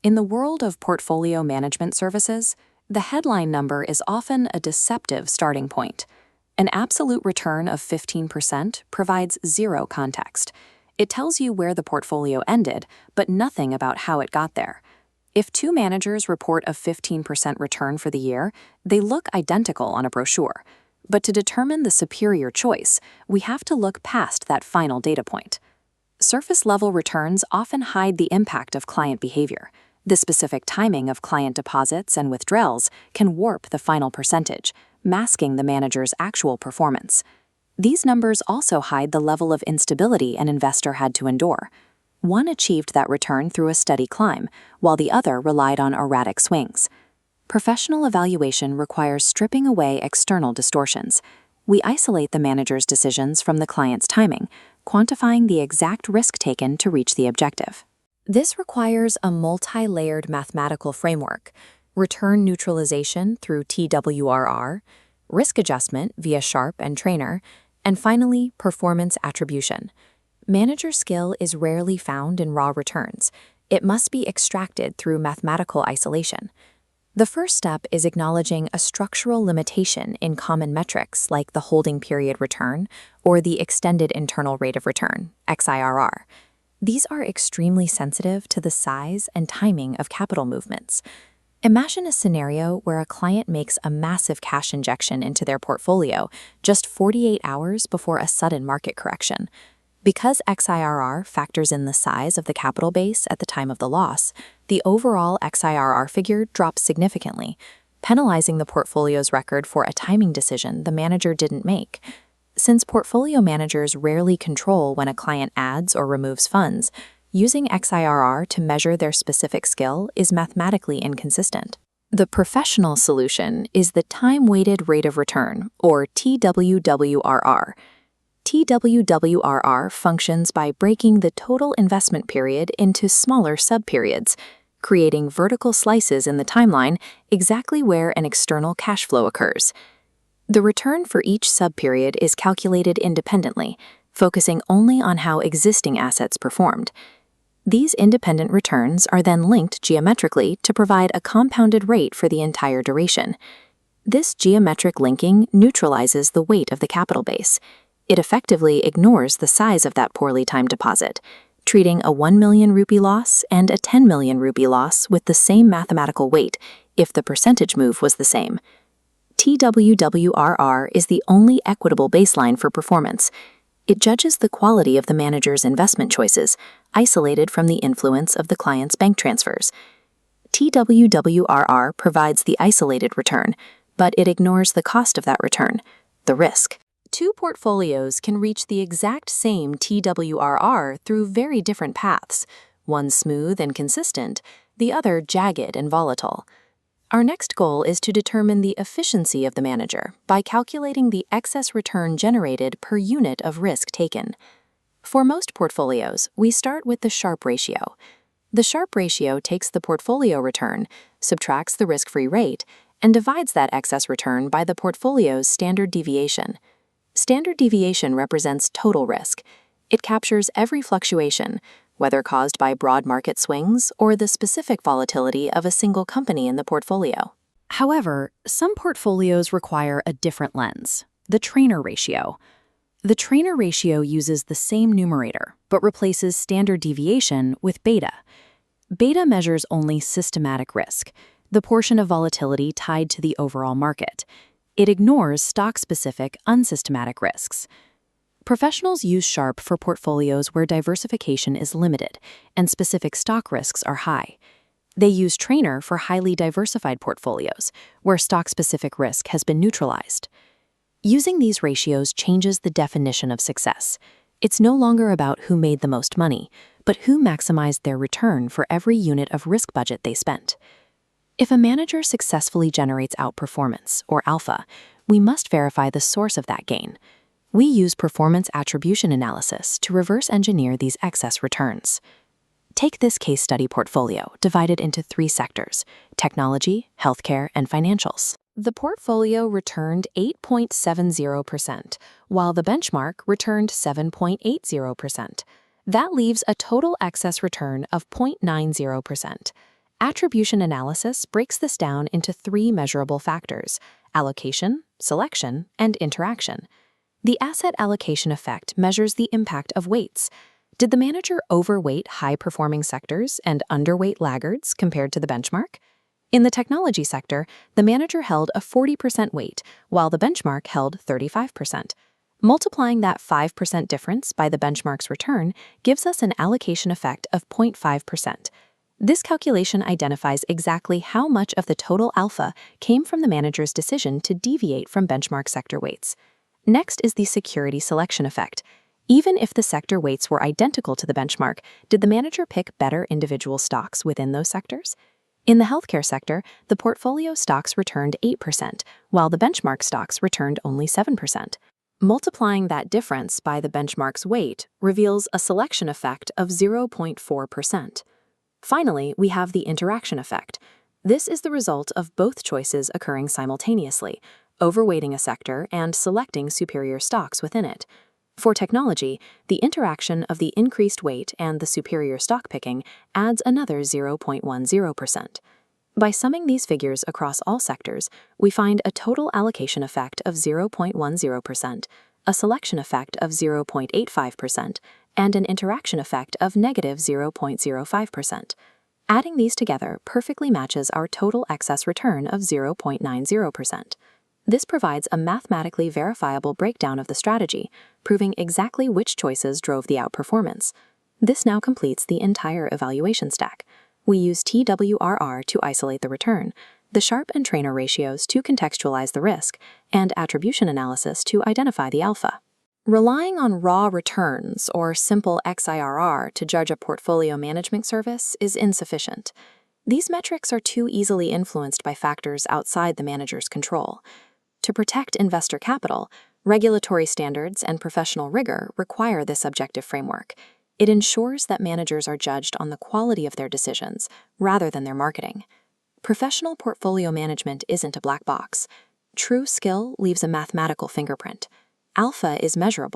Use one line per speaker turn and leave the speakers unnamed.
In the world of portfolio management services, the headline number is often a deceptive starting point. An absolute return of 15% provides zero context. It tells you where the portfolio ended, but nothing about how it got there. If two managers report a 15% return for the year, they look identical on a brochure. But to determine the superior choice, we have to look past that final data point. Surface-level returns often hide the impact of client behavior. The specific timing of client deposits and withdrawals can warp the final percentage, masking the manager's actual performance. These numbers also hide the level of instability an investor had to endure. One achieved that return through a steady climb, while the other relied on erratic swings. Professional evaluation requires stripping away external distortions. We isolate the manager's decisions from the client's timing, quantifying the exact risk taken to reach the objective. This requires a multi-layered mathematical framework: return neutralization through TWRR, risk adjustment via Sharpe and Trainer, and finally, performance attribution. Manager skill is rarely found in raw returns. It must be extracted through mathematical isolation. The first step is acknowledging a structural limitation in common metrics like the holding period return or the extended internal rate of return, XIRR. These are extremely sensitive to the size and timing of capital movements. Imagine a scenario where a client makes a massive cash injection into their portfolio just 48 hours before a sudden market correction. Because XIRR factors in the size of the capital base at the time of the loss, the overall XIRR figure drops significantly, penalizing the portfolio's record for a timing decision the manager didn't make. Since portfolio managers rarely control when a client adds or removes funds, using XIRR to measure their specific skill is mathematically inconsistent. The professional solution is the time-weighted rate of return, or TWWRR. TWWRR functions by breaking the total investment period into smaller subperiods, creating vertical slices in the timeline exactly where an external cash flow occurs. The return for each subperiod is calculated independently, focusing only on how existing assets performed. These independent returns are then linked geometrically to provide a compounded rate for the entire duration. This geometric linking neutralizes the weight of the capital base. It effectively ignores the size of that poorly timed deposit, treating a 1 million rupee loss and a 10 million rupee loss with the same mathematical weight if the percentage move was the same. TWWRR is the only equitable baseline for performance. It judges the quality of the manager's investment choices, isolated from the influence of the client's bank transfers. TWWRR provides the isolated return, but it ignores the cost of that return, the risk. Two portfolios can reach the exact same TWRR through very different paths, one smooth and consistent, the other jagged and volatile. Our next goal is to determine the efficiency of the manager by calculating the excess return generated per unit of risk taken. For most portfolios, we start with the Sharpe ratio. The Sharpe ratio takes the portfolio return, subtracts the risk-free rate, and divides that excess return by the portfolio's standard deviation. Standard deviation represents total risk. It captures every fluctuation, whether caused by broad market swings or the specific volatility of a single company in the portfolio. However, some portfolios require a different lens, the Trainer ratio. The Trainer ratio uses the same numerator, but replaces standard deviation with beta. Beta measures only systematic risk, the portion of volatility tied to the overall market. It ignores stock-specific, unsystematic risks. Professionals use Sharpe for portfolios where diversification is limited and specific stock risks are high. They use Trainer for highly diversified portfolios, where stock-specific risk has been neutralized. Using these ratios changes the definition of success. It's no longer about who made the most money, but who maximized their return for every unit of risk budget they spent. If a manager successfully generates outperformance, or alpha, we must verify the source of that gain. We use performance attribution analysis to reverse engineer these excess returns. Take this case study portfolio, divided into 3 sectors: technology, healthcare, and financials. The portfolio returned 8.70%, while the benchmark returned 7.80%. That leaves a total excess return of 0.90%. Attribution analysis breaks this down into 3 measurable factors: allocation, selection, and interaction. The asset allocation effect measures the impact of weights. Did the manager overweight high-performing sectors and underweight laggards compared to the benchmark? In the technology sector, the manager held a 40% weight, while the benchmark held 35%. Multiplying that 5% difference by the benchmark's return gives us an allocation effect of 0.5%. This calculation identifies exactly how much of the total alpha came from the manager's decision to deviate from benchmark sector weights. Next is the security selection effect. Even if the sector weights were identical to the benchmark, did the manager pick better individual stocks within those sectors? In the healthcare sector, the portfolio stocks returned 8%, while the benchmark stocks returned only 7%. Multiplying that difference by the benchmark's weight reveals a selection effect of 0.4%. Finally, we have the interaction effect. This is the result of both choices occurring simultaneously, overweighting a sector and selecting superior stocks within it. For technology, the interaction of the increased weight and the superior stock picking adds another 0.10%. By summing these figures across all sectors, we find a total allocation effect of 0.10%, a selection effect of 0.85%, and an interaction effect of negative 0.05%. Adding these together perfectly matches our total excess return of 0.90%. This provides a mathematically verifiable breakdown of the strategy, proving exactly which choices drove the outperformance. This now completes the entire evaluation stack. We use TWRR to isolate the return, the Sharpe and Trainer ratios to contextualize the risk, and attribution analysis to identify the alpha. Relying on raw returns or simple XIRR to judge a portfolio management service is insufficient. These metrics are too easily influenced by factors outside the manager's control. To protect investor capital, regulatory standards and professional rigor require this objective framework. It ensures that managers are judged on the quality of their decisions rather than their marketing. Professional portfolio management isn't a black box. True skill leaves a mathematical fingerprint. Alpha is measurable.